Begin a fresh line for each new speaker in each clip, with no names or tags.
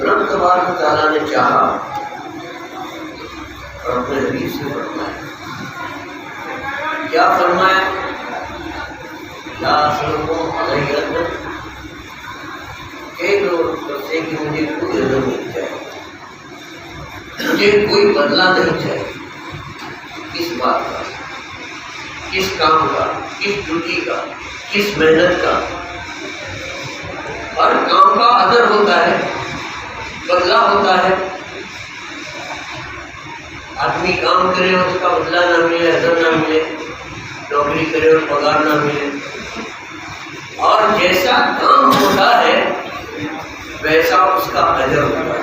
رب تبارک تعالیٰ نے چاہا اور اپنے حبیب سے فرمایا، کیا فرمایا؟ لا سلطان علیہ الدم، کہہ دو سے کہ مجھے کوئی عذر نہیں چاہیے، مجھے کوئی بدلہ نہیں چاہیے، کس بات کا، کس کام کا، کس ڈیوٹی کا، کس محنت کا۔ ہر کام کا عذر ہوتا ہے، بدلہ ہوتا ہے۔ آدمی کام کرے اور اس کا بدلہ نہ ملے، عذر نہ ملے، نوکری کرے اور پگار نہ ملے، اور جیسا کام ہوتا ہے ویسا اس کا اجر ہوتا ہے،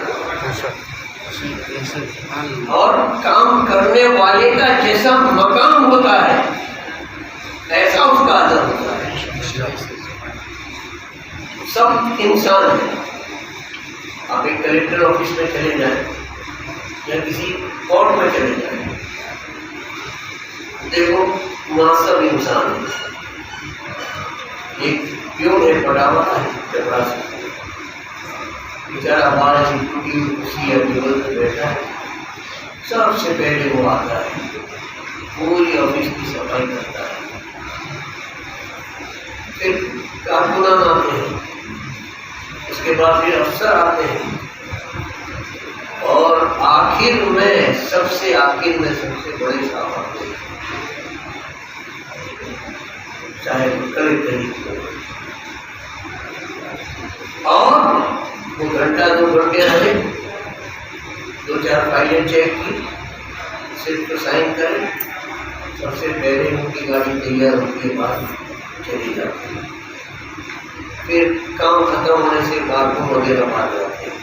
اور کام کرنے والے کا جیسا مقام ہوتا ہے ایسا اس کا اجر ہوتا ہے۔ سب انسان ہیں۔ آپ ایک کلیکٹر آفس میں چلے جائیں یا کسی کورٹ میں چلے جائیں، دیکھو وہاں سب انسان ہیں۔ ایک پیون ہے، پڑا ہوا ہے چپراسی، بیچارہ ہمارا ڈیوٹی اسی ٹیبل پہ بیٹھا ہے، سب سے پہلے وہ آتا ہے، پوری آفس کی صفائی کرتا ہے، پھر کارکنان آتے ہیں، اس کے بعد پھر افسر آتے ہیں، اور آخر میں سب سے بڑے صاحب آتے ہیں، چاہے کلیکٹر ہی ہو، اور وہ گھنٹہ 2 گھنٹے رہے، 2-4 فائلیں چیک کی، صرف تو سائن کریں، سب سے پہلے ان کی گاڑی تیار ہونے کے بعد چلی جاتی ہے، پھر کام ختم ہونے سے کارکن وغیرہ آ جاتے ہیں۔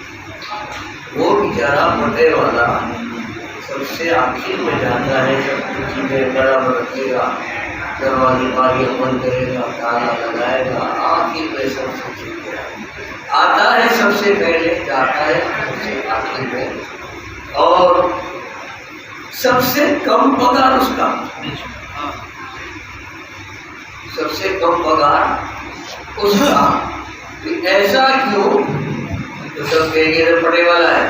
وہ بیچارہ پٹے والا سب سے آخر میں جاتا ہے، سب کچھ چیزیں برابر رکھے گا، دروازے باریاں بند کرے گا، تالا لگائے گا، آخر میں سب سے چیزیں آتا ہے، سب سے پہلے جاتا ہے، سب سے آخر میں، اور سب سے کم پگار اس کا، سب سے کم پگار اس کا۔ ایسا کیوں؟ تو سب کہیں گے پڑے والا ہے،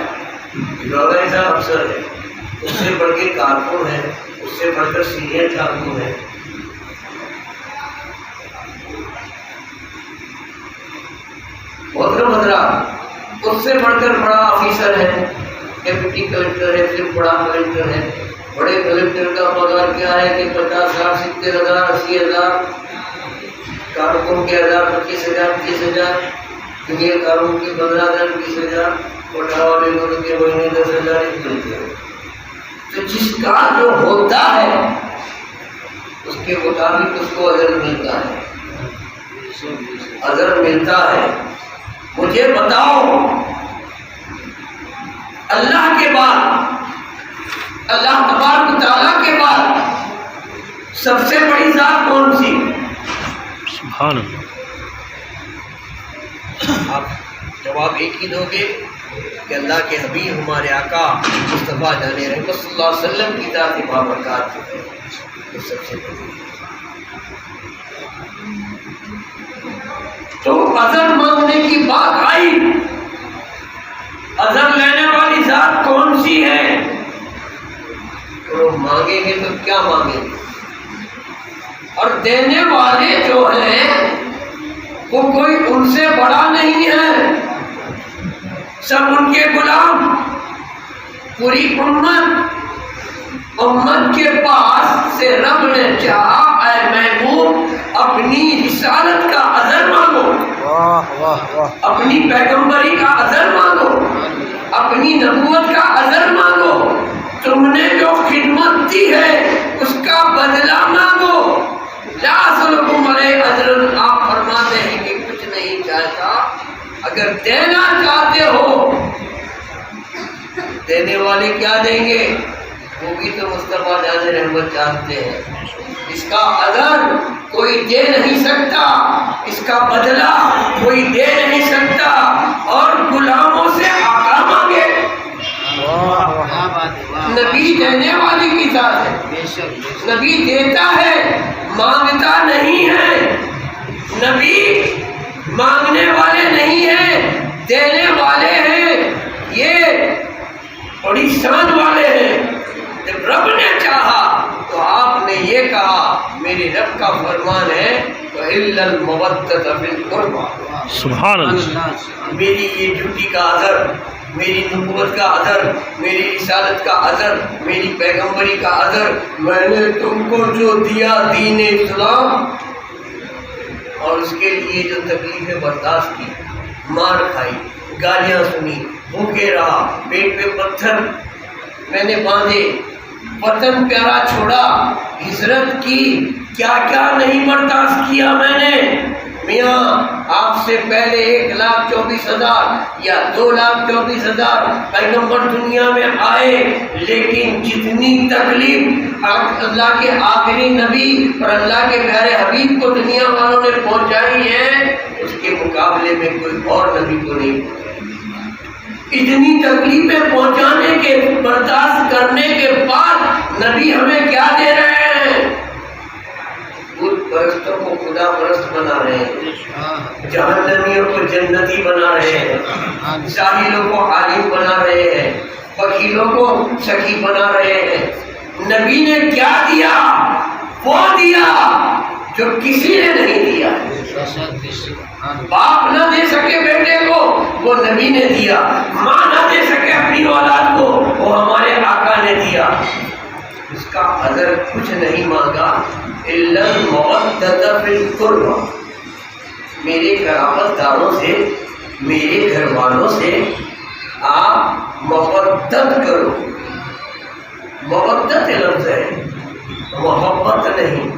ایسا افسر ہے، اس سے بڑھ کے کارکن ہے، اس سے بڑھ کر سینئر کارکن ہے۔ اس سے بڑھ کر بڑا آفیسر ہے، ڈپٹی کلکٹر ہے، پھر بڑا کلکٹر ہے۔ بڑے کلکٹر کا پگار کیا ہے کہ 50,000 70,000 80,000، کارکن کے 1000 25,000 30,000، سینئر کارکن کے 15,000 20,000، کوٹا والے لوگوں کے مہینے 10,000 ملتے ہیں۔ تو جس کا جو ہوتا ہے اس کے مطابق اس کو اجر ملتا ہے، اجر ملتا ہے۔ مجھے بتاؤ، اللہ کے بعد، اللہ تبارک تعالیٰ کے بعد سب سے بڑی ذات کون سی؟ سبحان اللہ۔ آپ جواب ایک ہی دو گے کہ اللہ کے حبیب ہمارے آقا مصطفیٰ جان رحمت صلی اللہ علیہ وسلم کی ذات بابرکات جو ہے وہ سب سے بڑی۔ تو اجر مانگنے کی بات آئی، اجر لینے والی ذات کون سی ہے؟ تو مانگیں گے تو کیا مانگیں گے؟ اور دینے والے جو ہیں وہ کوئی ان سے بڑا نہیں ہے، سب ان کے غلام۔ پوری امت کے پاس سے رب نے چاہا، اے محبوب اپنی رسالت کا اجر مانگو، اپنی پیغمبری کا اجر مانگو، اپنی نبوت کا اجر مانگو، تم نے جو خدمت دی ہے اس کا بدلہ مانگو۔ لا اسألکم علیہ اجرا، آپ فرماتے ہیں کہ کچھ نہیں چاہتا، اگر دینا چاہتے ہو دینے والے کیا دیں گے؟ وہ بھی تو مصطفیٰ جان رحمت چاہتے ہیں۔ اس کا اجر کوئی دے نہیں سکتا، اس کا بدلہ کوئی دے نہیں سکتا، اور غلاموں سے آقا مانگے، نبی دینے والی کی ذات ہے، نبی دیتا ہے، مانگتا نہیں ہے، نبی مانگنے والے نہیں ہیں، دینے والے ہیں، یہ بڑی شان والے ہیں۔ جب رب نے چاہا تو آپ نے یہ کہا، میرے رب کا فرمان ہے وَإِلَّا الْمَوَدَّةَ فِي الْقُرْبَى،
سبحان اللہ۔
میری یہ ڈیوٹی کا اثر، میری نبوت کا اثر، میری رسالت کا اثر، میری پیغمبری کا اثر، میں نے تم کو جو دیا دین اسلام، اور اس کے لیے جو تکلیفیں برداشت کی، مار کھائی، گالیاں سنی، بھوکے رہا، پیٹ پہ پتھر میں نے باندھے، وطن پیارا چھوڑا، ہجرت کی، کیا کیا نہیں برداشت کیا میں نے۔ میاں آپ سے پہلے 1,24,000 یا 2,24,000 پیغمبر دنیا میں آئے، لیکن جتنی تکلیف اللہ کے آخری نبی اور اللہ کے پیارے حبیب کو دنیا والوں نے پہنچائی ہے، اس کے مقابلے میں کوئی اور نبی کو نہیں پہنچائی۔ اتنی تکلیفیں پہنچانے کے، برداشت کرنے کے بعد نبی ہمیں کیا دے رہے ہیں؟ بت پرستوں کو خدا پرست بنا رہے ہیں، جہنمیوں کو جنتی بنا رہے ہیں، جاہلوں کو عالم بنا رہے ہیں، وکیلوں کو سخی بنا رہے ہیں۔ نبی نے کیا دیا؟ وہ دیا جو کسی نے نہیں دیا۔ باپ نہ دے سکے بیٹے کو، وہ نبی نے دیا۔ ماں نہ دے سکے اپنی اولاد کو، وہ ہمارے آقا نے دیا۔ اس کا اجر کچھ نہیں مانگا، الا المودۃ فی القربى، میرے قرابت داروں سے، میرے گھر والوں سے آپ محبت کرو۔ محبت لفظ ہے، محبت نہیں۔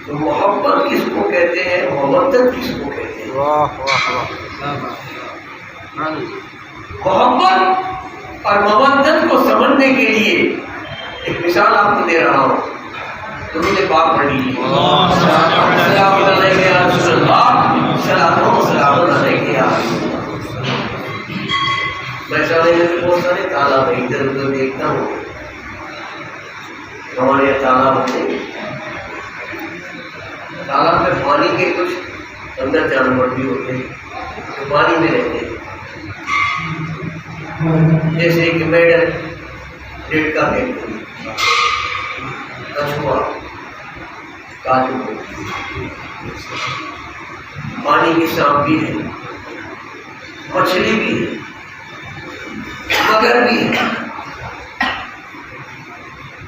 تو محبت کس کو کہتے ہیں، محبت کس کو کہتے ہیں؟ محبت اور مودت کو سمجھنے کے لیے ایک مثال آپ کو دے رہا ہوں، درود پاک پڑھ لیجیے۔ السلام علیکم یا رسول اللہ، سلام و سلام علیکم یا رسول اللہ۔ میں سارے میں بہت سارے تالاب ادھر ادھر دیکھتا ہوں، ہمارے تالاب ہوتے ہیں، تالاب میں پانی کے کچھ اندر جانور بھی ہوتے ہیں جو پانی میں رہتے ہیں، جیسے کہ میڈل، ریٹ کا کیکڑی، کچھوا، کاجو، پانی کی سانپ بھی ہے، مچھلی بھی ہے، مگر بھی ہے،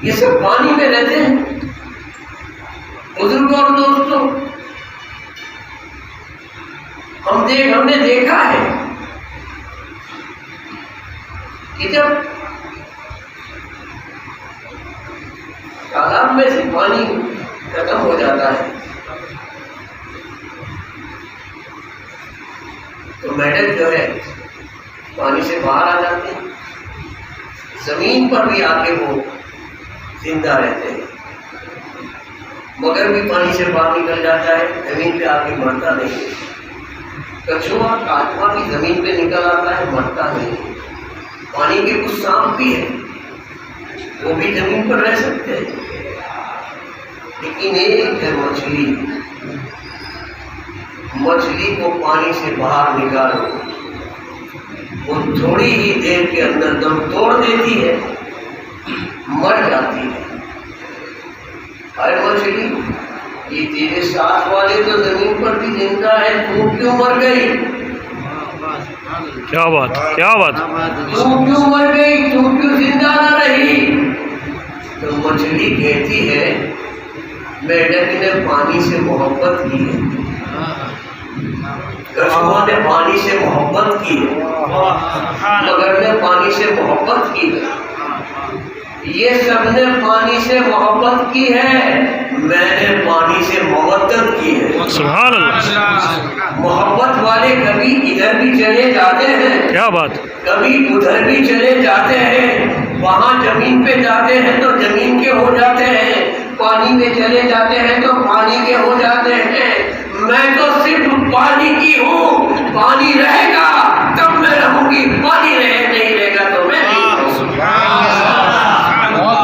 یہ سب پانی میں رہتے ہیں۔ بزرگوں اور دوستوں، ہم نے دیکھا ہے کہ جب تالاب میں سے پانی ختم ہو جاتا ہے تو میڈک جو ہے پانی سے باہر آ جاتے ہیں، زمین پر بھی آ کے وہ زندہ رہتے ہیں، مگر بھی پانی سے باہر نکل جاتا ہے، زمین پہ آ کے مرتا نہیں۔ کچھوا، کاٹوا بھی زمین پہ نکل آتا ہے، مرتا نہیں۔ پانی کے کچھ سانپ بھی ہیں، وہ بھی زمین پر رہ سکتے ہیں، لیکن ایک ہے مچھلی، مچھلی کو پانی سے باہر نکالو، وہ تھوڑی ہی دیر کے اندر دم توڑ دیتی ہے، مر جاتی ہے۔ ارے مچھلی، یہ تیرے ساتھ والے تو زمین پر بھی زندہ ہے، تو کیوں مر گئی؟
کیا بات، کیا بات،
تو کیوں مر گئی، تو کیوں زندہ نہ رہی؟ تو مچھلی کہتی ہے میڈک نے پانی سے محبت کی ہے، کچھوا نے پانی سے محبت کی ہے، مگر نے پانی سے محبت کی ہے، یہ سب نے پانی سے محبت کی ہے، میں نے پانی سے مودت کی ہے۔
سبحان اللہ۔
محبت والے کبھی ادھر بھی چلے جاتے ہیں،
کیا بات،
کبھی ادھر بھی چلے جاتے ہیں، وہاں زمین پہ جاتے ہیں تو زمین کے ہو جاتے ہیں، پانی میں چلے جاتے ہیں تو پانی کے ہو جاتے ہیں۔ میں تو صرف پانی کی ہوں، پانی رہے گا تب میرا رہوں گی، پانی نہیں رہے گا تو میں نہیں رہوں گی۔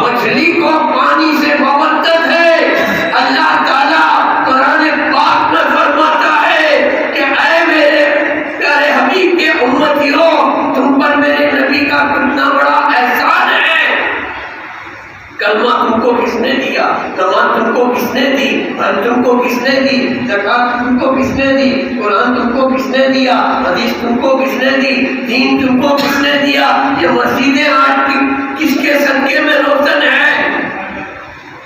مچھلی کو پانی سے مودت ہے۔ اللہ تعالیٰ قرآن پاک میں فرماتا ہے کہ اے میرے پیارے حبیب کے امتیوں، تم پر میرے نبی کا کتنا بڑا احسان ہے۔ کلمہ تم کو کس نے دیا؟ نماز تم کو کس نے دی؟ حج تم کو کس نے دی؟ زکات تم کو کس نے دی؟ قرآن تم کو کس نے دیا؟ حدیث تم کو کس نے دی؟ دین تم کو کس نے دیا؟ یہ مسجدیں آج کس کے صدقے میں روشن ہے؟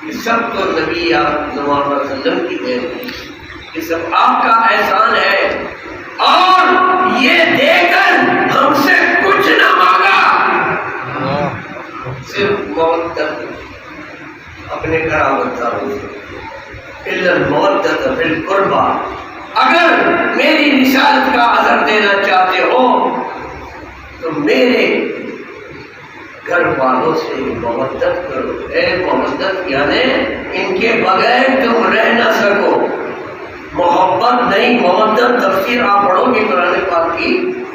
یہ سب تو نبی صلی اللہ علیہ وسلم کی دین ہے، یہ سب آپ کا احسان ہے، اور یہ دے کر ہم سے کچھ نہ مانگا، صرف مودت اپنے قرابت داروں سے، الا المودت فی القربى۔ اگر میری رسالت کا اثر دینا چاہتے ہو تو میرے گھر والوں سے مودت کرو۔ اے مودت یعنی ان کے بغیر تم رہ نہ سکو، محبت نہیں مودت۔ تفسیر آپ پڑھو گے قرآن پاک کی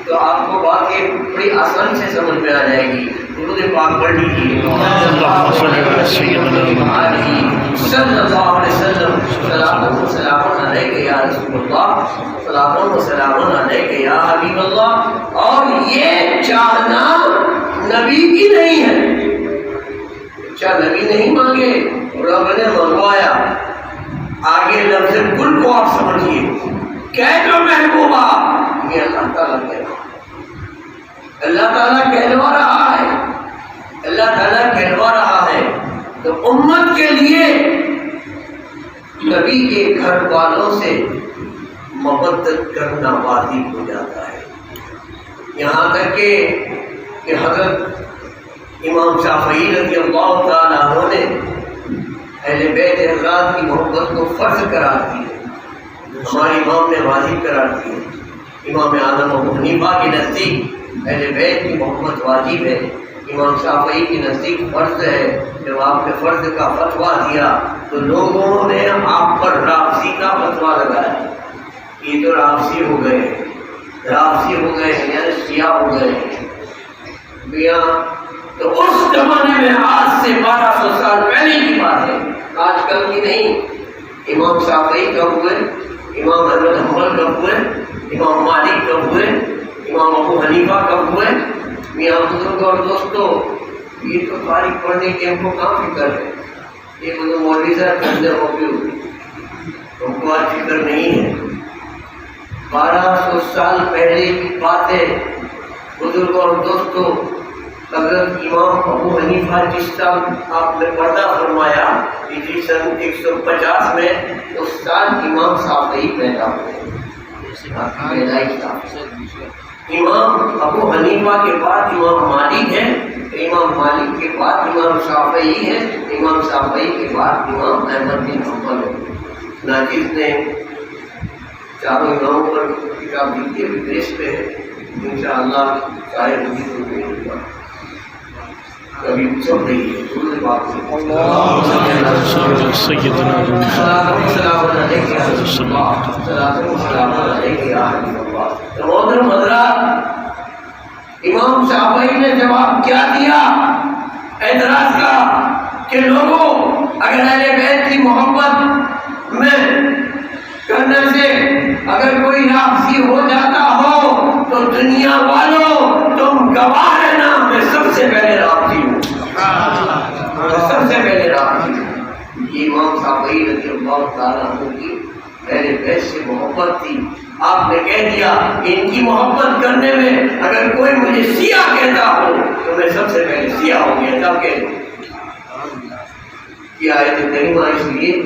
تو آپ کو بات یہ بڑی آسانی سے سمجھ میں آ جائے گی۔ درود پاک پڑھ لیجیے، صلی اللہ علیہ وسلم، صلاۃ و سلام علیک یا رسول اللہ، صلاۃ و سلام علیک یا حبیب اللہ۔ اور یہ چاہنا نبی کی نہیں ہے، اچھا نبی نہیں مانگے، رب نے منگوایا۔ آگے لفظ کل کو آپ سمجھیے، کہہ دو محبوبہ، یہ اللہ تعالیٰ کہہ رہا ہے، اللہ تعالیٰ کہلوا رہا ہے، اللہ تعالیٰ کہلوا رہا ہے۔ تو امت کے لیے نبی کے گھر والوں سے مودت کرنا واجب ہو جاتا ہے، یہاں تک کہ حضرت امام شافعی رضی اللہ تعالیٰ عنہ نے اہل بیت حضرات کی محبت کو فرض قرار دی ہے، ہمارے امام نے واجب قرار دی ہے۔ امام اعظم ابو حنیفہ کے نزدیک اہل بیت کی محبت واجب ہے، امام شافعی کے نزدیک فرض ہے۔ جب آپ نے فرض کا فتویٰ دیا تو لوگوں نے آپ پر رافضی کا فتویٰ لگایا، یہ تو رافضی ہو گئے، رافضی ہو گئے یعنی شیعہ ہو گئے میاں۔ تو اس زمانے میں آج سے 1200 سال پہلے کی بات ہے، آج کل کی نہیں۔ امام شافعی کب ہوئے؟ امام احمد حنبل کب ہوئے؟ امام مالک کب ہوئے؟ امام ابو حنیفہ کب ہوئے؟ میاں بزرگ اور دوستو، یہ تو تاریخ پڑھنے کی ہم کو کہاں فکر ہے، یہ بزرگ مولوی صاحب کرتے ہو ہم کو آج فکر نہیں ہے۔ 1200 سال پہلے کی باتیں بزرگ اور دوستو۔ حضرت امام ابو حنیفہ جس سال آپ نے پردہ فرمایا ہجری سن 150 میں، اس سال امام شافعی پیدا ہوئے۔ امام ابو حنیفہ کے بعد امام مالک ہے، امام مالک کے بعد امام شافعی ہے، امام شافعی کے بعد امام احمد بن حنبل ہے۔ ناجز نے چاروں اماموں پر کتاب لکھی ہے، پریس پہ ہے، انشاءاللہ شاید مجھے تو ملے گا، کبھی چل رہی ہے پورے بات سے۔ محترم حضرات، امام شافعی نے جواب کیا دیا اعتراض کا کہ لوگوں اگر اہل بیت کی محبت میں کرنے سے اگر کوئی رافضی ہو جاتا ہو تو دنیا والوں تم گواہ رہنا، میں سب سے پہلے رافضی ہوں، سب سے پہلے رافضی ہوں۔ یہ امام شافعی رضی اللہ تعالیٰ عنہ کی اہل بیت سے محبت تھی۔ آپ نے کہہ دیا ان کی محبت کرنے میں اگر کوئی مجھے شیعہ کہتا ہو تو میں سب سے پہلے شیعہ ہوں گے۔ تب کہ یہ آیت کریمہ اس لیے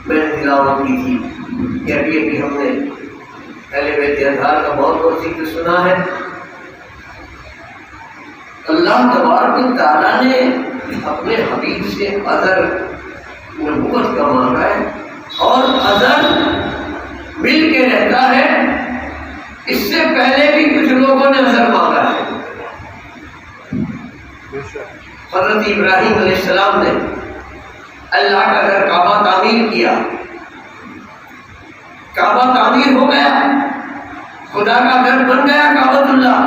میں نے تلاوت کی تھی کہ ابھی ہم نے اہل بیت اطہار کا بہت بہت ذکر سنا ہے۔ اللہ تبارک و تعالیٰ نے اپنے حبیب سے اذر نبوت کا مانگا ہے، اور اذر مل کے رہتا ہے۔ اس سے پہلے بھی کچھ لوگوں نے اذر مانگا ہے۔ حضرت ابراہیم علیہ السلام نے اللہ کا گھر کعبہ تعمیر کیا، کعبہ تعمیر ہو گیا، خدا کا گھر بن گیا کعبۃ اللہ۔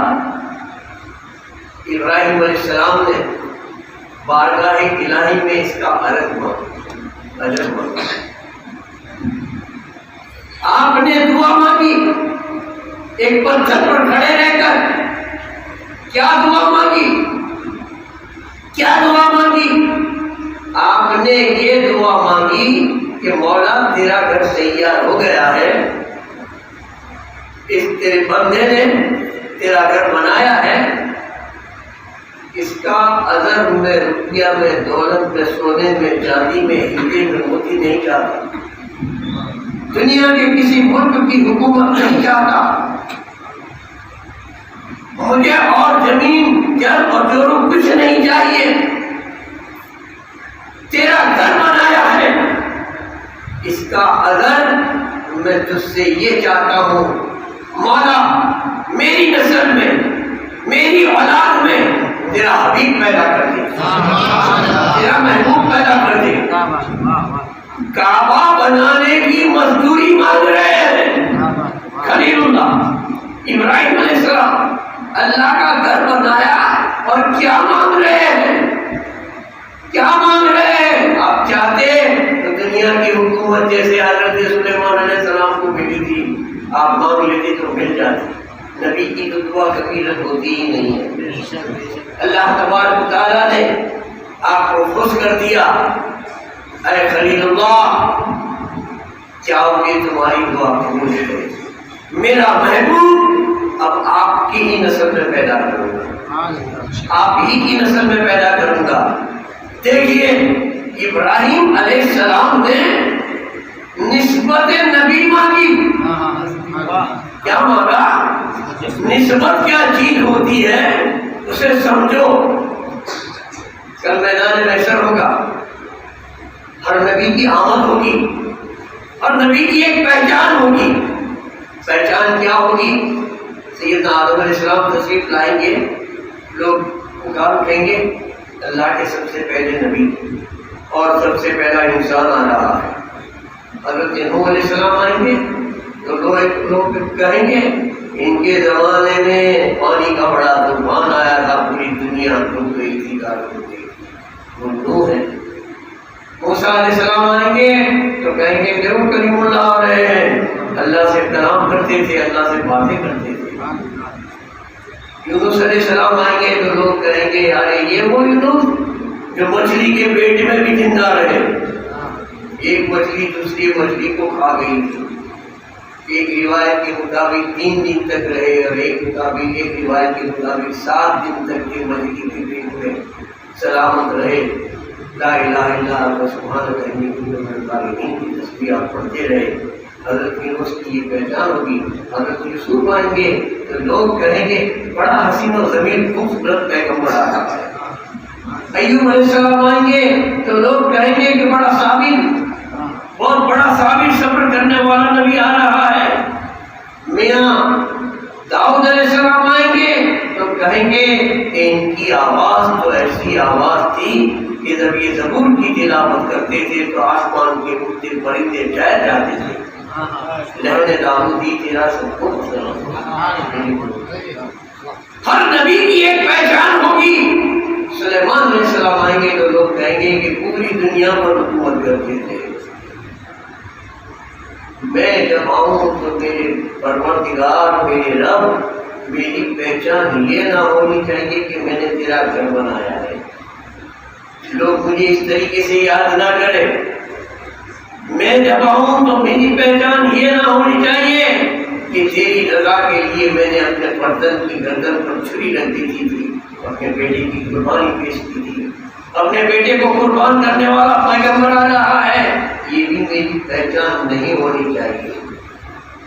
ابراہیم علیہ السلام نے بارگاہ الہی میں اس کا اجر مانگا۔ آپ نے دعا مانگی ایک پتھر پر کھڑے رہ کر، کیا دعا مانگی؟ کیا دعا مانگی؟ آپ نے یہ دعا مانگی کہ مولا تیرا گھر تیار ہو گیا ہے، اس تیرے بندے نے تیرا گھر بنایا ہے، اس کا اجر میں روپیہ میں دولت میں سونے میں چاندی میں ہیرے میں موتی نہیں چاہتا، دنیا کے کسی ملک کی حکومت نہیں چاہتا، مجھے اور زمین جل اور جوڑوں کچھ نہیں چاہیے، تیرا گھر بنایا ہے، اس کا اجر میں تجھ سے یہ چاہتا ہوں مولا میری نسل میں میری اولاد میں تیرا حبیب پیدا کر دے، تیرا محبوب پیدا کر دے۔ کعبہ بنانے کی مزدوری مانگ رہے ہیں خلیل اللہ ابراہیم علیہ السلام، اللہ کا گھر بنایا اور کیا مانگ رہے ہیں؟ کیا مانگ رہے ہیں؟ آپ چاہتے تو دنیا کی حکومت جیسے حضرت سلیمان علیہ السلام کو ملی تھی، آپ مانگ لیتے تو مل جاتی، نبی کی تو دعا کبھی رد ہوتی ہی نہیں ہے۔ اللہ تبارک و تعالیٰ نے آپ کو خوش کر دیا، اے خلیل اللہ چاہو کہ تمہاری دعا قبول ہے، میرا محبوب اب آپ کی ہی نسل میں پیدا کروں گا، آپ ہی کی نسل میں پیدا کروں گا۔ دیکھیے ابراہیم علیہ السلام نے نسبت نبی مانگی، کیا مانگا؟ نسبت کیا چیز ہوتی ہے اسے سمجھو، کل میدان محشر ہوگا، ہر نبی کی آمد ہوگی، ہر نبی کی ایک پہچان ہوگی، پہچان کیا ہوگی؟ سیدنا آدم علیہ السلام تشریف لائیں گے، لوگ پکار اٹھیں گے اللہ کے سب سے پہلے نبی اور سب سے پہلا انسان آ رہا ہے، حضرت نوح علیہ السلام آئیں گے تو لوگ کہیں گے ان کے زمانے میں پانی کا بڑا طوفان آیا تھا، پوری دنیا ڈوب گئی تھی، غرق ہو گئی تھی، وہ نوح ہے۔ موسیٰ علیہ السلام آئیں گے تو کہیں گے ضرور کلیم اللہ آ رہے ہیں، اللہ سے کلام کرتے تھے، اللہ سے باتیں کرتے تھے۔ یونس علیہ السلام آئیں گے تو لوگ کہیں گے ارے یہ وہ یونس جو مچھلی کے پیٹ میں بھی زندہ رہے، ایک مچھلی دوسری مچھلی کو کھا گئی تھی، ایک روایت کے مطابق 3 دن تک رہے اور ایک روایت کے مطابق 7 دن تک کے مچھلی کے پیٹ میں سلامت رہے، لا الہ الا اللہ سبحانک انی کنت من الظالمین کی تسبیح آپ پڑھتے رہے۔ حضرت یونس کی یہ پہچان ہوگی۔ حضرت یوسف آئیں گے تو لوگ کہیں گے بڑا حسین و جمیل خوبصورت پیغمبر آ رہا ہے۔ ایوب علیہ السلام آئیں گے تو لوگ کہیں گے کہ بڑا صابر، بہت بڑا صابر صبر کرنے والا نبی آ رہا ہے۔ میاں داؤد علیہ السلام آئیں گے تو کہیں گے کہ ان کی آواز تو ایسی آواز تھی کہ جب یہ زبور کی تلاوت کرتے تھے تو آسمان کے اڑتے پرندے ٹہر جاتے تھے۔ لہن داؤدی تیرا سب کو ہر نبی کی ایک پہچان ہوگی۔ سلیمان علیہ السلام آئیں گے تو لوگ کہیں گے کہ پوری دنیا پر حکومت کرتے تھے، میں جب آؤں تو میرے پروردگار میرے رب میری پہچان یہ نہ ہونی چاہیے کہ میں نے تیرا گھر بنایا ہے، لوگ مجھے اس طریقے سے یاد نہ کریں۔ میں جب آؤں تو میری پہچان یہ نہ ہونی چاہیے کہ تیری رضا کے لیے میں نے اپنے فرزند کی گردن پر چھری رکھ دی تھی، اپنے بیٹے کی قربانی پیش کی تھی، اپنے بیٹے کو قربان کرنے والا پیغمبر آ رہا ہے، یہ بھی میری پہچان نہیں ہونی چاہیے۔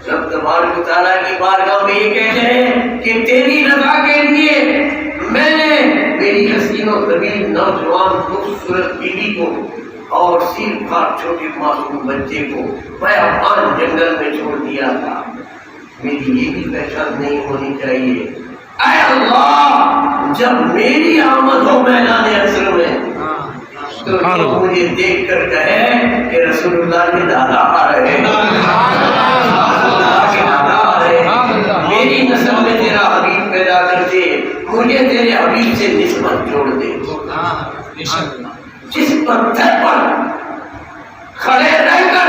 رب تبارک و تعالیٰ کی بارگاہ میں یہ کہتے ہیں کہ تیری رضا کے لیے میں نے میری حسین و جمیل نوجوان خوبصورت بیوی کو اور سیر کھار چھوٹے معصوم بچے کو بیابان جنگل میں چھوڑ دیا تھا، میری یہ بھی پہچان نہیں ہونی چاہیے۔ اے اللہ جب میری آمد ہو میدان حشر میں تو لوگ مجھے دیکھ کر کہے کہ رسول اللہ کے دادا آ رہے ہیں، نسل میں تیرا حبیب پیدا کر دے، مجھے تیرے حبیب سے نسبت جوڑ دے۔ جس پتھر پر کھڑے رہ کر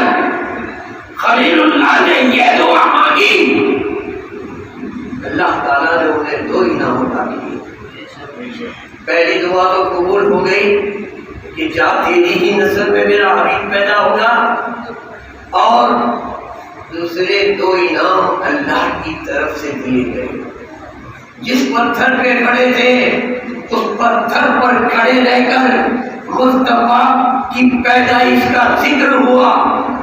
خلیل اللہ نے یہ دعا مانگی، اللہ تعالیٰ نے انہیں 2 انعام عطا کیے۔ پہلی دعا تو قبول ہو گئی کہ جا تیری ہی نسل میں میرا حبیب پیدا ہوگا، اور دوسرے 2 انعام اللہ کی طرف سے دیے گئے۔ جس پتھر پہ کھڑے تھے اس پتھر پر کھڑے رہ کر مصطفیٰ کی پیدائش کا ذکر ہوا،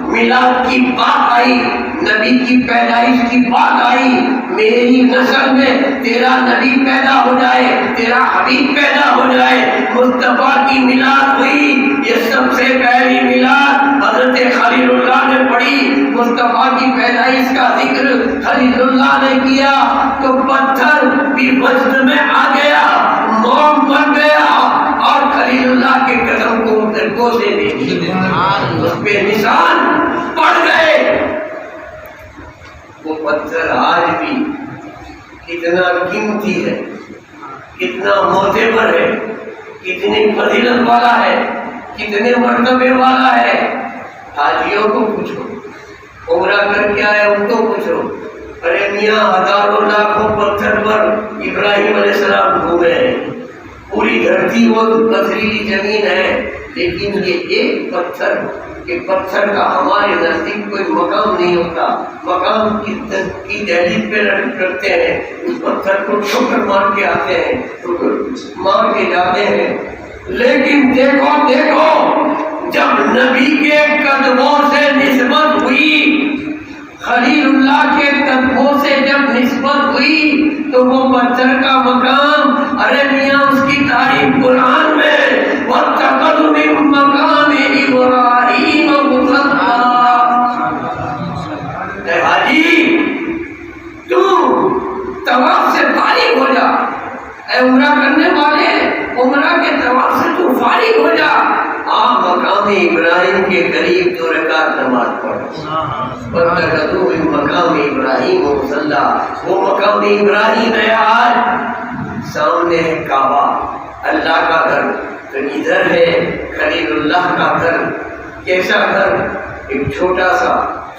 میلاد کی بات آئی، نبی کی پیدائش کی بات آئی، میری نسل میں تیرا نبی پیدا ہو جائے، تیرا حبیب پیدا ہو جائے۔ مصطفیٰ کی میلاد ہوئی، یہ سب سے پہلی میلاد حضرت خلیل اللہ نے پڑھی۔ مصطفیٰ کی پیدائش کا ذکر خلیل اللہ نے کیا تو پتھر بھی وزن میں آ گیا، موم بن گیا، اور خلیل اللہ کے قدم کو گوشے دے دیے، اس پہ نشان پڑ گئے۔ وہ پتھر آج بھی کتنا قیمتی ہے، کتنا معتبر ہے، کتنی فضیلت والا ہے، کتنے مرتبے والا ہے۔ حاجیوں کو پوچھو، عمرہ کر کے آئے ان کو پوچھو، ارے میاں ہزاروں لاکھوں پتھر پر ابراہیم علیہ السلام گھومے ہیں، پوری دھرتی وہ پتھریلی زمین ہے، لیکن یہ ایک پتھر کہ پتھر کا ہمارے نزدیک کوئی مقام نہیں ہوتا، مقام کی دہلیز پہ رکھتے ہیں، اس پتھر کو ٹھوکر مار کے آتے ہیں، ٹھوکر مار کے جاتے ہیں۔ لیکن دیکھو جب نبی کے قدموں سے نسبت ہوئی، خلیل اللہ کے قدموں سے جب نسبت ہوئی تو وہ پتھر کا مقام، ارے میاں اس کی تعریف قرآن میں وَاتَّخَذُوا مِن مَّقَامِ إِبْرَاهِيمَ مُصَلًّى۔ اے حاجی تو طواف سے فارغ ہو جا، اے عمرہ کرنے والے عمرہ کے طواف سے تو فارغ ہو جا، آپ مقام ابراہیم کے قریب 2 رکعت نماز پڑھ۔ وَاتَّخَذُوا مِن مَّقَامِ إِبْرَاهِيمَ مُصَلًّى، وہ مقام ابراہیم ہے، آج سامنے ہے کعبہ، اللہ کا گھر، تو ادھر ہے خلیل اللہ کا گھر۔ کیسا گھر؟ ایک چھوٹا سا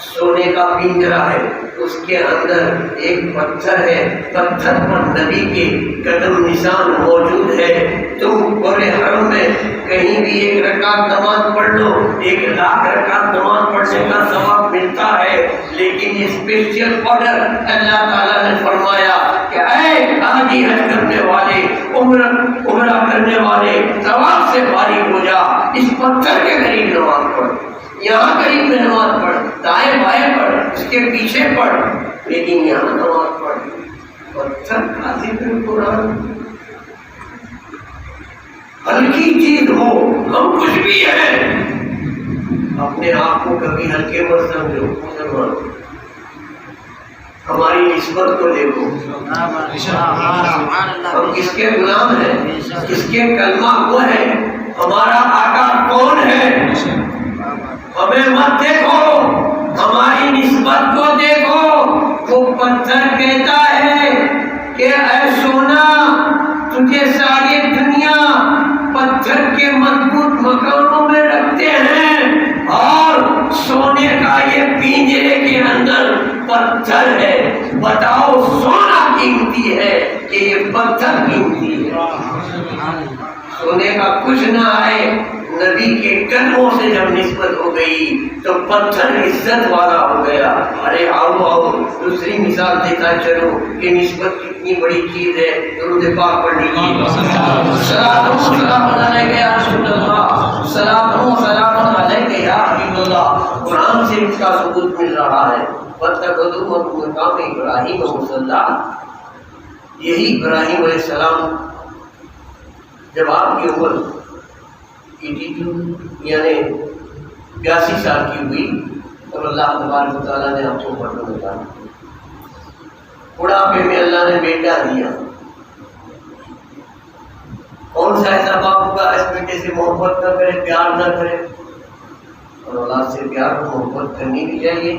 سونے کا پنجرا ہے، اس کے اندر ایک پتھر ہے، پتھر پر نبی کے قدم نشان موجود ہے۔ تم پورے حرم میں کہیں بھی 1 رکعت نماز پڑھ لو، 1,00,000 رکعت نماز پڑھنے کا ثواب ملتا ہے، لیکن یہ اسپیشل آرڈر اللہ تعالیٰ نے فرمایا کہ اے حاجی حج کرنے والے، عمرہ کرنے والے، طواف سے فارغ ہو جا، اس پتھر کے قریب نماز پڑھ، یہاں قریب میں نماز پڑھ، دائیں بائیں پڑھ، اس کے پیچھے پڑھ، لیکن یہاں نماز پڑھ۔ پتھر کا ذکر قرآن ہلکی چیز ہو، ہم کچھ بھی ہیں، اپنے آپ کو کبھی ہلکے مت سمجھو مسلمان، ہماری نسبت کو دیکھو، ہم کس کے غلام ہیں، کس کے کلمہ وہ ہے، ہمارا آقا کون ہے، ہمیں مت دیکھو، ہماری نسبت کو دیکھو۔ وہ پتھر کہتا ہے کہ اے سونا، تجھے ساری دنیا پتھر کے مضبوط مکانوں میں رکھتے ہیں، اور سونے کا یہ پنجرے کے اندر پتھر ہے، بتاؤ سونا قیمتی ہے کہ یہ پتھر قیمتی ہے؟ سونے کا کچھ نہ آئے، نبی کے قدموں سے جب نسبت ہو گئی تو پتھر عزت والا ہو گیا۔ ارے آؤ دوسری مثال دیتا چلو کہ نسبت کتنی بڑی چیز ہے۔ درود پاک پڑھ لیجیے، صلاۃ و سلام علیک یا رسول اللہ، صلاۃ و سلام علیک یا حبیب اللہ۔ قرآن سے اس کا ثبوت مل رہا ہے۔ وَاتَّخَذُوا مِن مَّقَامِ إِبْرَاهِيمَ مُصَلًّى، یہی ابراہیم علیہ السلام جب آپ کی عمر 82 یعنی 82 سال کی ہوئی تو اللہ تبارک و تعالیٰ نے آپ کو پڑھنے نکالا، بڑھاپے میں اللہ نے بیٹا دیا۔ کون سا ایسا باپ ہوگا اس بیٹے سے محبت نہ کرے، پیار نہ کرے؟ اور اولاد سے پیار اور محبت کرنی بھی چاہیے۔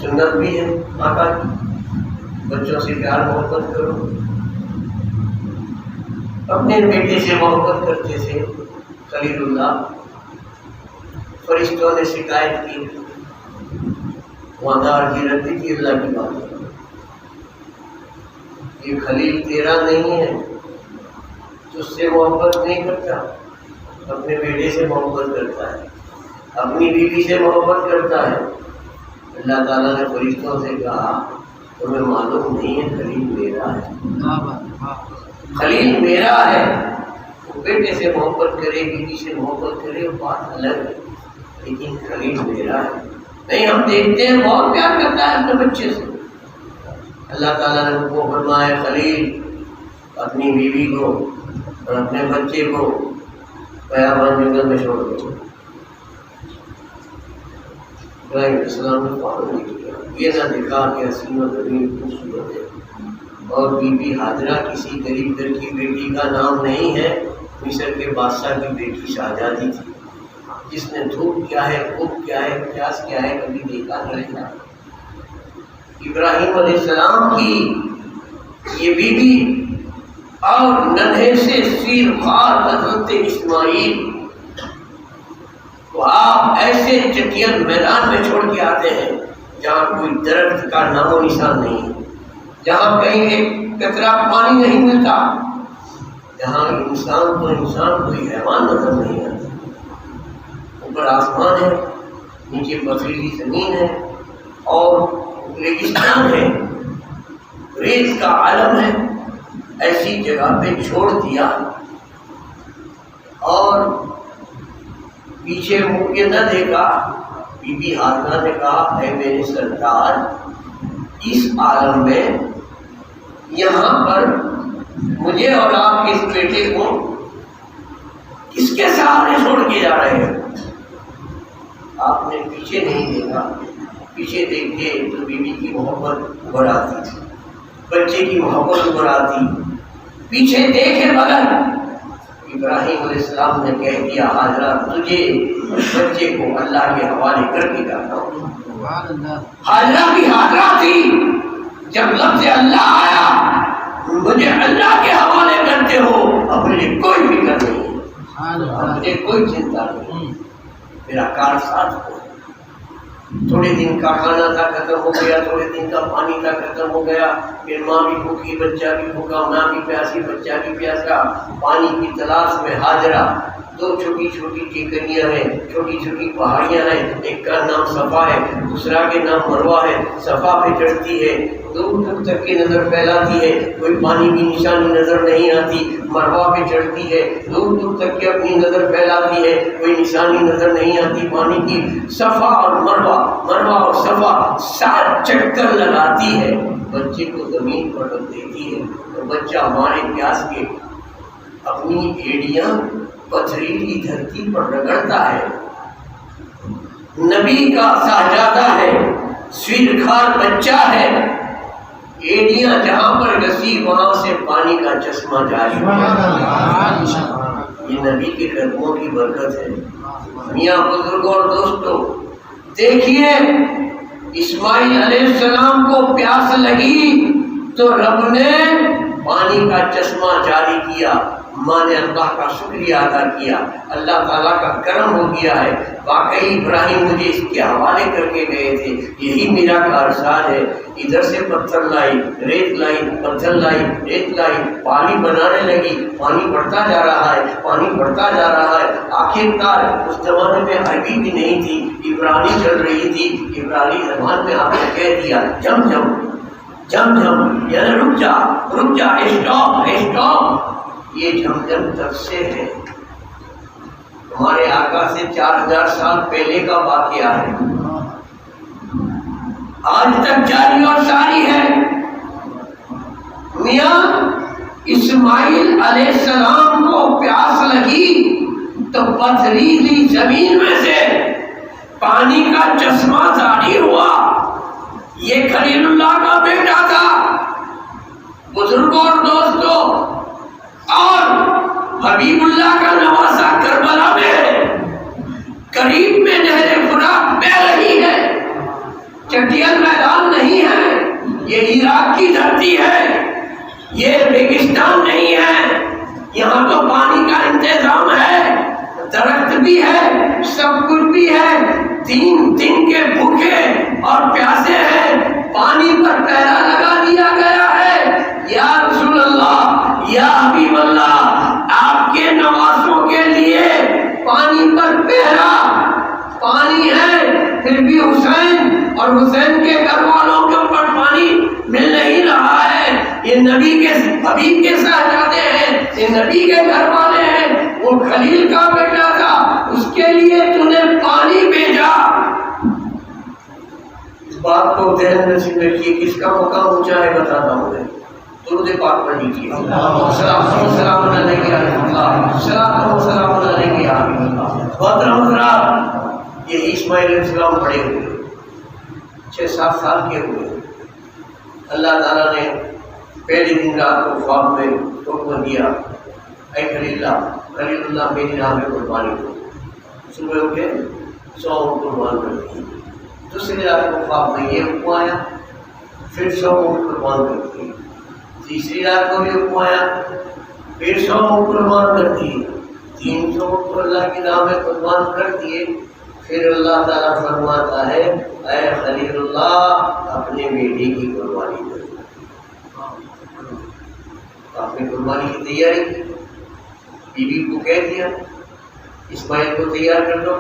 سنت بھی ہے آقا کی، بچوں سے پیار محبت کرو۔ اپنے بیٹے سے محبت کرتے تھے خلیل اللہ، فرشتوں نے شکایت کی، وعدہ عرضی رکھی تھی اللہ کی بات، یہ خلیل تیرا نہیں ہے، تجھ سے محبت نہیں کرتا، اپنے بیٹے سے محبت کرتا ہے، اپنی بیوی سے محبت کرتا ہے۔ اللہ تعالیٰ نے فرشتوں سے کہا تمہیں معلوم نہیں ہے خلیل میرا ہے، خلیل میرا ہے۔ وہ بیٹے سے محبت کرے، بیوی سے محبت کرے، وہ بات الگ ہے، لیکن خلیل میرا ہے۔ نہیں، ہم دیکھتے ہیں بہت پیار کرتا ہے اپنے بچے سے۔ اللہ تعالیٰ نے ان کو فرمایا خلیل اپنی بیوی کو اور اپنے بچے کو بیابان جنگل میں چھوڑ دو۔ ابراہیم علیہ السلام نے فوراً نہیں کیا، یہ نہ دکھا کہ حسین و جمیل خوبصورت ہے، اور بی بی حاجرہ کسی غریب گھر کی بیٹی کا نام نہیں ہے، مصر کے بادشاہ کی بیٹی شہزادی تھی، جس نے دھوپ کیا ہے، خوب کیا ہے، پیاس کیا ہے کبھی دیکھا نہیں تھا۔ ابراہیم علیہ السلام کی یہ بیوی اور ننھے سے سیر خوار حضرت اسماعیل کو آپ ایسے چٹیل میدان میں چھوڑ کے آتے ہیں جہاں کوئی درخت کا نام و نشان نہیں ہے، جہاں کہیں ایک قطرہ پانی نہیں ملتا، جہاں انسان کوئی حیوان نظر نہیں آتا۔ اوپر آسمان ہے، نیچے پتھریلی زمین ہے اور ریگستان ہے، ریت کا عالم ہے، ایسی جگہ پہ چھوڑ دیا اور پیچھے منہ کے نہ دیکھا۔ بی بی حاجرہ نے کہا اے میرے سرکار، اس عالم میں یہاں پر مجھے اور آپ کے اس بیٹے کو کس کے سہارے چھوڑ کے جا رہے ہیں؟ آپ نے پیچھے نہیں دیکھا، پیچھے دیکھے تو بیوی کی محبت ابھر آتی تھی، بچے کی محبت ابھر آتی، پیچھے دیکھے بغیر ابراہیم علیہ السلام نے کہہ دیا حاجرہ تجھے بچے کو اللہ کے حوالے کر کے جاتا ہوں۔ حاجرہ بھی حاجرہ تھی، جب لفظ اللہ آیا مجھے اللہ کے حوالے کرتے ہو، اپنے لیے کوئی فکر نہیں، اپنے کوئی چنتا نہیں، میرا کار ساتھ ہو۔ تھوڑے دن کا کھانا تھا ختم ہو گیا، تھوڑے دن کا پانی تھا ختم ہو گیا، پھر ماں بھی بھوکی بچہ بھی بھوکا، ماں بھی پیاسی بچہ بھی پیاسا، پانی کی تلاش میں حاجرہ۔ دو چھوٹی چھوٹی ٹیکریاں ہیں، چھوٹی چھوٹی پہاڑیاں ہیں، ایک کا نام صفا ہے، دوسرا کے نام مروہ ہے۔ صفا پہ چڑھتی ہے، دور دور تک کی نظر پھیلاتی ہے، کوئی پانی کی نشانی نظر نہیں آتی۔ مروہ پہ چڑھتی ہے، دور دور تک کی اپنی نظر پھیلاتی ہے، کوئی نشانی نظر نہیں آتی پانی کی۔ صفا اور مروہ، مروہ اور صفا 7 چکر لگاتی ہے، بچے کو زمین پر رکھ دیتی ہے، تو بچہ مارے پیاس کے اپنی ایڑیاں پتھریلی دھرتی پر رگڑتا ہے۔ نبی کا شہزادہ ہے، سیر کھار بچہ ہے، ایڑیاں جہاں پر گسی وہاں سے پانی کا چشمہ جاری ہوا۔ یہ نبی کے قدموں کی برکت ہے۔ میاں بزرگوں اور دوستوں، دیکھیے اسماعیل علیہ السلام کو پیاس لگی تو رب نے پانی کا چشمہ جاری کیا، ماں نے اللہ کا شکریہ ادا کیا، اللہ تعالیٰ کا کرم ہو گیا ہے۔ واقعی ابراہیم مجھے اس کے حوالے کر کے گئے تھے، یہی میرا کارساز ہے۔ ادھر سے پتھر لائی، ریت لائی، پتھر لائی، ریت لائی، پانی بنانے لگی، پانی بڑھتا جا رہا ہے، پانی بڑھتا جا رہا ہے۔ آخر کار اس زمانے میں عربی بھی نہیں تھی، عبرانی چل رہی تھی، عبرانی زبان میں آپ نے کہہ دیا جم جم جم جم، یعنی رک جا رک جا، اسٹاپ اسٹاپ۔ یہ جھمجھم تب سے ہے، ہمارے آقا سے 4000 سال پہلے کا واقعہ ہے، آج تک جاری اور ساری ہے۔ میاں اسماعیل علیہ السلام کو پیاس لگی تو پتھریلی زمین میں سے پانی کا چشمہ جاری ہوا۔ یہ خلیل اللہ کا بیٹا تھا۔ بزرگوں اور دوستوں، اور حبیب اللہ کا نواسا کربلا میں ہے، قریب میں نہر فرات بہ رہی ہے، چٹیل میں یہاں تو پانی کا انتظام ہے، درخت بھی ہے، سب کچھ بھی ہے، 3 دن کے بھوکے اور پیاسے ہیں، پانی پر پہرا لگا دیا گیا ہے۔ یا رسول اللہ، یا حبیب اللہ، آپ کے نوازوں کے لیے پانی پر پہرا، پانی ہے، پھر بھی حسین اور حسین کے گھر والوں کے اوپر پانی مل نہیں رہا ہے۔ یہ نبی کے حبیب کے صاحبزادے ہیں، یہ نبی کے گھر والے ہیں، وہ خلیل کا بیٹا تھا، اس کے لیے تو نے پانی بھیجا۔ اس بات کو ذہن نصیب رکھیے، کس کا مقام اونچا ہے بتاتا ہوں میں۔ درود پاک پڑھ لیجیے، سلام علیہ یا رسول اللہ، سلام علیہ یا حبیب اللہ۔ محترم حضرات، یہ اسماعیل علیہ السلام بڑے ہوئے، 6-7 سال کے ہوئے، اللہ تعالیٰ نے پہلے دن رات کو خواب میں حکم دیا، اے خلیل اللہ میری راہ میں قربانی دو۔ صبح اٹھے 100 اونٹ قربان کر دی۔ دوسری رات کو خواب میں یہ حکم آیا، پھر 100 اونٹ قربان کر دی۔ تیسری رات کو بھی حکم آیا، پھر 100 اونٹ قربان کر دی۔ 300 اونٹ کو اللہ کی راہ میں قربان کر دیے۔ پھر اللہ تعالیٰ فرماتا ہے، اے خلیل اللہ اپنے بیٹے کی قربانی دو۔ آپ نے قربانی کی تیاری کی، بیوی کو کہہ دیا اسماعیل کو تیار کر دو،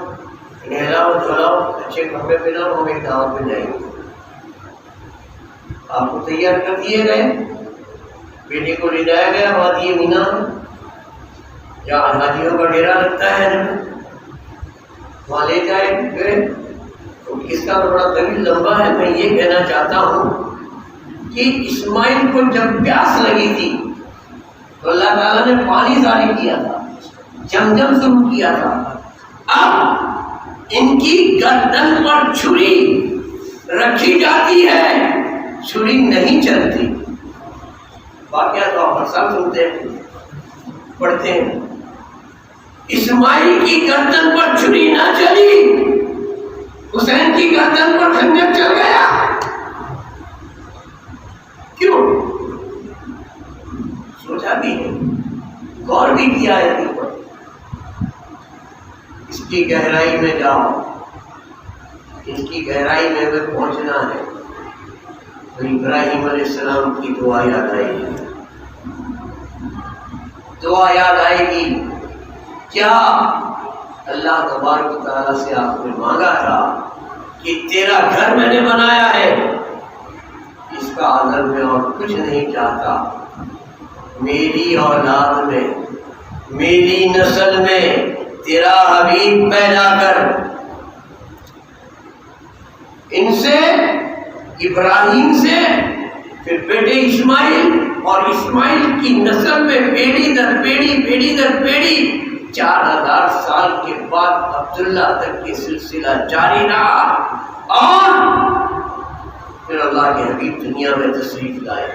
نہلاؤ دھلاؤ، اچھے کپڑے پہناؤ، ہم ایک دعوت پہ جائیں گے۔ آپ کو تیار کر دیے گئے، بیٹے کو لے جایا گیا وادی مینا، جہاں حاجیوں کا ڈیرا لگتا ہے، وہاں لے جائے گئے۔ تو اس کا بڑا طویل لمبا ہے، میں یہ کہنا چاہتا ہوں کہ اسماعیل کو جب پیاس لگی تھی تو اللہ تعالیٰ نے پانی جاری کیا تھا، زمزم شروع کیا تھا۔ اب ان کی گردن پر چھری رکھی جاتی ہے، چھری نہیں چلتی۔ واقعہ تو آپ ہر سال سنتے ہیں، پڑھتے ہیں۔ اسماعیل کی گردن پر چھری نہ چلی، حسین کی گردن پر خنجر چل گیا۔ کیوں؟ سوچا بھی نہیں، غور بھی کیا ہے کہ اس کی گہرائی میں جاؤ، اس کی گہرائی میں اگر پہنچنا ہے تو ابراہیم علیہ السلام کی دعا یاد آئے گی، دعا یاد آئے گی۔ کیا اللہ تبارک و تعالیٰ سے آپ نے مانگا تھا کہ تیرا گھر میں نے بنایا ہے، اس کا عذر میں اور کچھ نہیں چاہتا، میری اولاد میں، میری نسل میں تیرا حبیب پیدا کر۔ ان سے، ابراہیم سے، پھر بیٹے اسماعیل، اور اسماعیل کی نسل میں پیڑھی در پیڑھی، پیڑھی در پیڑھی، 4000 سال کے بعد عبداللہ تک یہ سلسلہ جاری رہا، اور پھر اللہ کے حبیب دنیا میں تشریف لائے۔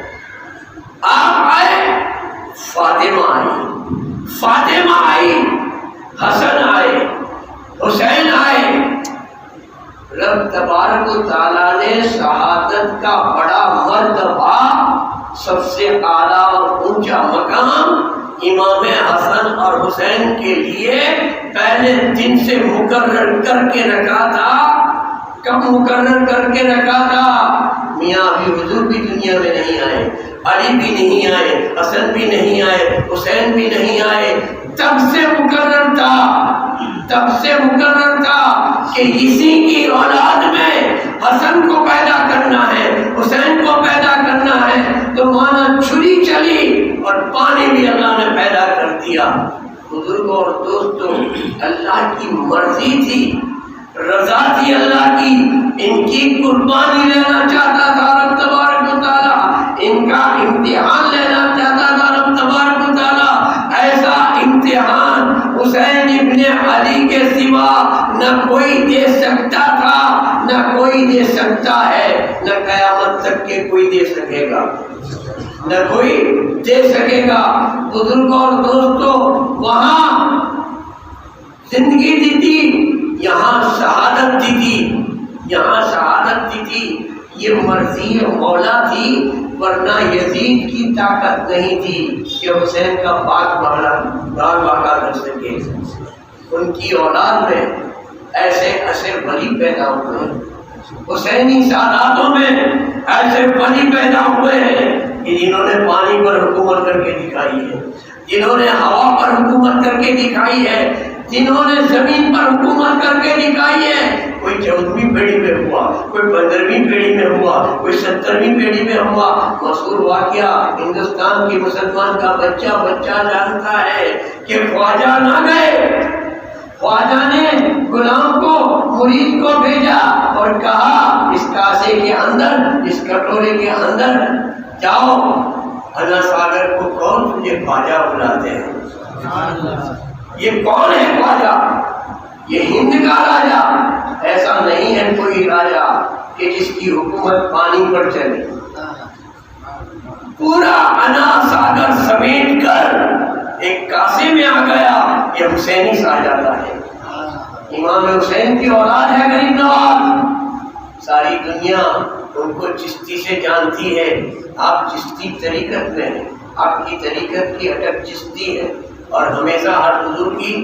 آپ آئے، فاطمہ آئی، فاطمہ آئی، حسن آئے، حسین آئے۔ رب تبارک و تعالیٰ نے شہادت کا بڑا مرتبہ، سب سے اعلیٰ اور اونچا مقام امام حسن اور حسین کے لیے پہلے دن سے مقرر کر کے رکھا تھا۔ کب مقرر کر کے رکھا تھا؟ میاں ابھی حضور بھی دنیا میں نہیں آئے، علی بھی نہیں آئے، حسن بھی نہیں آئے، حسین بھی نہیں آئے، تب سے مقرر تھا، تب سے مقرر تھا کہ اسی کی اولاد میں حسن کو پیدا کرنا ہے، حسین کو پیدا کرنا ہے۔ تو مانا چھری چلی اور پانی بھی اللہ نے پیدا کر دیا۔ بزرگوں اور دوستوں، اللہ کی مرضی تھی، رضا تھی اللہ کی، ان کی قربانی لینا چاہتا تھا رب تبارک و تعالیٰ، ان کا امتحان لینا چاہتا تھا رب تبارک و تعالیٰ۔ ایسا امتحان حسین ابن علی کے سوا نہ کوئی دے سکتا تھا، نہ کوئی دے سکتا ہے، نہ قیامت تک کے کوئی دے سکے گا، نہ کوئی دے سکے گا۔ بزرگوں اور دوستوں، وہاں زندگی دی تھی، یہاں شہادت دی تھی، یہاں شہادت دی تھی۔ یہ مرضی مولا تھی، ورنہ یزید کی طاقت نہیں تھی۔ کہ حسین کا پاک بال واقع کر سکے۔ ان کی اولاد میں ایسے ایسے ولی پیدا ہوئے ہیں، حسینی ساداتوں میں ایسے ولی پیدا ہوئے ہیں کہ جنہوں نے پانی پر حکومت کر کے دکھائی ہے، جنہوں نے ہوا پر حکومت کر کے دکھائی ہے، جنہوں نے زمین پر حکومت کر کے دکھائی ہے۔ کوئی 14ویں پیڑھی میں ہوا، کوئی 15ویں پیڑھی میں ہوا، کوئی 17ویں پیڑھی میں ہوا۔ مشہور واقعہ ہندوستان کے مسلمان کا بچہ جانتا ہے کہ خواجہ نہ گئے، خواجہ نے غلام کو، مرید کو بھیجا اور کہا اس کاسے کے اندر، اس کٹورے کے اندر جاؤ، انا ساگر کو کون تجھے خواجہ بلاتے ہیں؟ یہ کون ہے خواجہ؟ یہ ہند کا راجا، ایسا نہیں ہے کوئی راجا کہ جس کی حکومت پانی پر چلے۔ پورا انا ساگر سمیٹ کر ایک کاسے میں آ گیا، یہ حسینی ساجادہ ہے، امام حسین کی اولاد ہے غریب نواز۔ ساری دنیا ان کو چشتی سے جانتی ہے، آپ چشتی طریقت میں ہیں، آپ کی طریقت کی اٹک چشتی ہے، اور ہمیشہ ہر حضور کی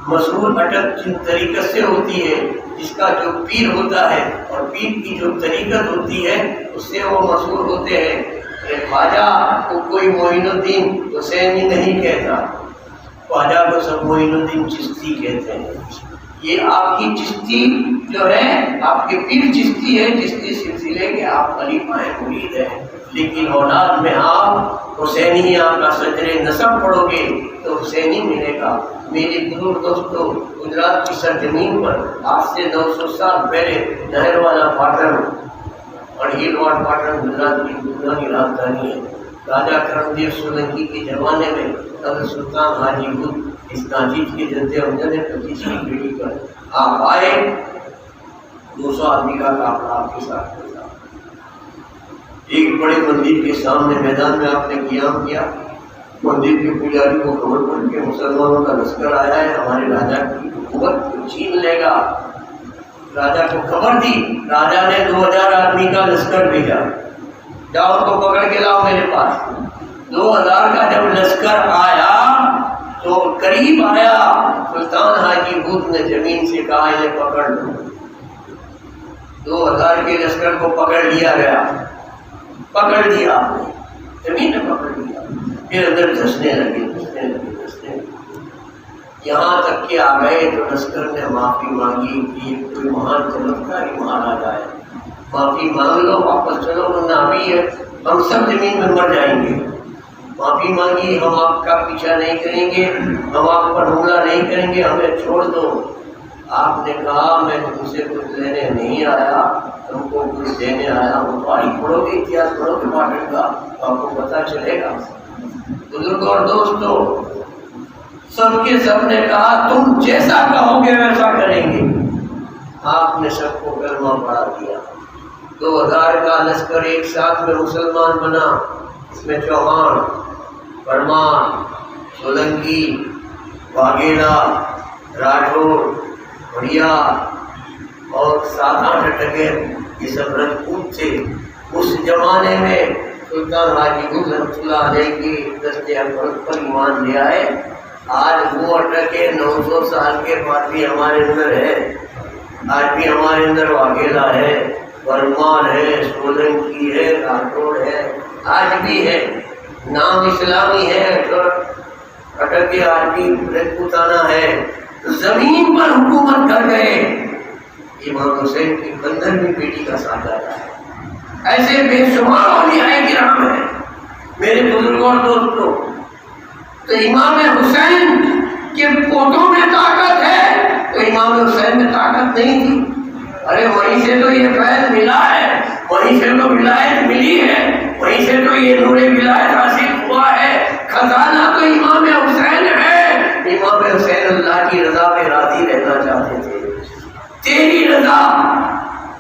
مشہور اٹک جن طریقت سے ہوتی ہے، جس کا جو پیر ہوتا ہے اور پیر کی جو طریقت ہوتی ہے اس سے وہ مشہور ہوتے ہیں۔ یہ خواجہ کو کوئی معین الدین حسینی نہیں کہتا، خواجہ کو سب معین الدین چشتی کہتے ہیں۔ یہ آپ کی چشتی جو ہے، آپ کے پیر چشتی ہے، چشتی سلسلے کے آپ خلیفہ ہیں، مرید ہیں، لیکن اولاد میں آپ حسینی، آپ کا شجر نسب پڑھو گے تو حسینی ملے گا۔ میرے بزرگ دوستوں، گجرات کی سرزمین پر آج سے 900 سال پہلے نہر والا پاٹن اور ہیل واٹ پاٹن گجرات کی پرانی راجدھانی ہے۔ راجا کرم دیو سولنکی کے زمانے میں حضرت سلطان حاجی بت اس ناجیب کے جد امجد 25ویں پیڑھی پر آپ آئے، 200 آدمی کا قافلہ آپ کے ساتھ تھا۔ ایک بڑے مندر کے سامنے میدان میں آپ نے قیام کیا، مندر کے پجاری کو خبر پڑ کے مسلمانوں کا لشکر آیا ہے، ہمارے راجا کی حکومت کو چھین لے گا۔ راجا کو خبر دی، راجا نے 2000 آدمی کا لشکر بھیجا، جاؤ ان کو پکڑ کے لاؤ میرے پاس۔ 2000 کا جب لشکر آیا تو قریب آیا، سلطان حاجی بت نے زمین سے کہا انہیں پکڑ لو۔ 2000 کے لشکر کو پکڑ لیا گیا، پکڑ دیا آپ نے، زمین نے پکڑ لیا، پھر اندر دھسنے لگے، یہاں تک کہ آ گئے تو لشکر نے معافی مانگی کہ کوئی مہان چمتکاری مہاراجا ہے، معافی مانگ لو، واپس چلو ورنہ ابھی ہم سب زمین میں مر جائیں گے۔ معافی مانگی، ہم آپ کا پیچھا نہیں کریں گے، ہم آپ پر حملہ نہیں کریں گے، ہمیں چھوڑ دو۔ آپ نے کہا میں تم سے کچھ لینے نہیں آیا، تم کو کچھ دینے آیا ہوں۔ تاریخ پڑھو گے، اتہاس پڑھو گے پاٹن کا تو آپ کو پتہ چلے گا۔ بزرگوں اور دوستوں، سب کے سب نے کہا تم جیسا کہو گے ویسا کریں گے۔ آپ نے سب کو کلمہ پڑھا دیا، 2000 کا لشکر ایک ساتھ میں مسلمان بنا، اس میں چوہان، پرمان، سولنکی، واگھیلا، راٹھوڑ، بھڑیا اور 7-8 ٹکر، یہ سب رجپوت تھے۔ اس زمانے میں سلطان حاجی بت رحمۃ اللہ علیہ کی دست اقدس پر ایمان لے آئے۔ آج وہ اٹکے 900 سال کے بعد بھی ہمارے اندر ہے، آج بھی ہمارے اندر واگھیلا ہے، برمان ہے، سولنکی ہے، راٹھوڑ ہے، آج بھی ہے، نام اسلامی ہے، اٹکے آج بھی رجپوتانہ ہے، زمین پر حکومت کر گئے۔ امام حسین کی 15ویں پیڑھی کا ساجادہ ہے۔ ایسے بے شمار اولیاء کرام ہیں میرے بزرگوں اور دوستوں۔ تو امام حسین کے پوتوں میں طاقت ہے تو امام حسین میں طاقت نہیں تھی؟ ارے وہیں سے تو یہ فیض ملا ہے، وہیں سے تو ولایت ملی ہے، وہیں سے تو یہ نور ولایت حاصل ہوا ہے۔ خزانہ تو امام حسین ہے۔ امام حسین اللہ کی رضا میں راضی رہنا چاہتے تھے۔ تیری رضا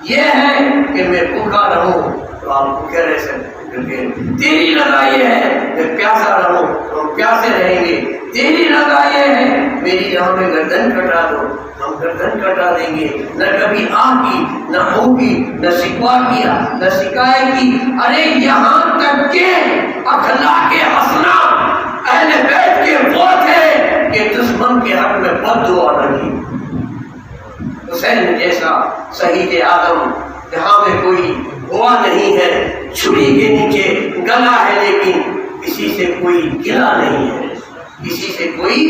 یہ ہے کہ میں بھوکا رہوں تو آپ بھوکے رہ سکتے ہیں، تیری رضا یہ ہے کہ پیاسا رہوں تو ہم پیاسے رہیں گے، تیری رضا یہ ہے میری راہ میں گردن کٹا دو ہم گردن کٹا دیں گے۔ نہ کبھی کی، نہ ہوگی، نہ شکوا کیا، نہ شکایت کی۔ ارے یہاں تک کہ اخلاق حسنہ حسین جیسا شہید اعظم جہاں میں کوئی ہوا نہیں ہے، چھری کے نیچے گلا ہے لیکن کسی سے کوئی گلا نہیں ہے، کسی سے کوئی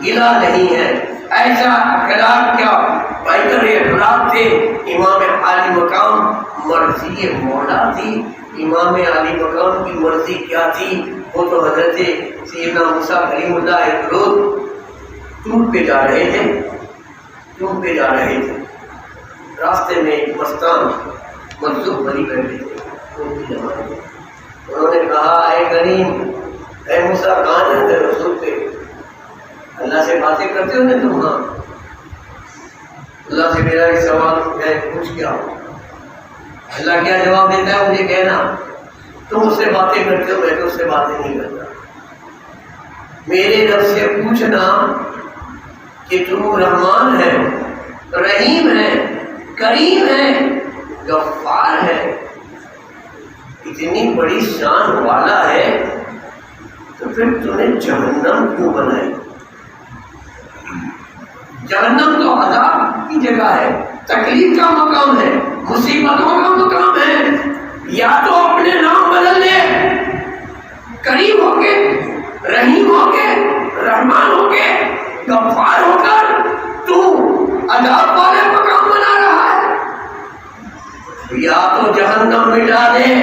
گلا نہیں ہے۔ ایسا اخلاق کیا بہتر اخلاق تھے۔ امام عالی مقام مرضی مولا تھی۔ امام عالی مقام کی مرضی کیا تھی؟ وہ تو حضرت سیدنا موسیٰ کلیم اللہ ایک روز ٹور پہ جا رہے تھے، راستے میں ایک مستان مجذوب بنی بیٹھے تھے ان کے زمانے میں۔ انہوں نے کہا اے کریم، اے موسیٰ کہاں جاتے ہو؟ رسول پہ اللہ سے باتیں کرتے ہو نا تم؟ ہاں، اللہ سے میرا ایک سوال ہے، پوچھ کیا؟ اللہ کیا جواب دیتا ہے مجھے کہنا، تم اس سے باتیں کرتے ہو، میں تو اس سے باتیں نہیں کرتا۔ میرے رب سے پوچھنا کہ تو رحمان ہے، رحیم ہے، کریم ہے، غفار ہے، اتنی بڑی شان والا ہے، تو پھر تو نے جہنم کیوں بنائی؟ جہنم تو عذاب کی جگہ ہے، تکلیف کا مقام ہے، مصیبتوں کا مقام ہے۔ یا تو اپنے نام بدل دے، کریم ہو کے، رحیم ہو کے، رحمان ہو کے، غفار ہو کر تو عذاب والے مقام بنا رہا ہے۔ یا تو جہنم مٹا دے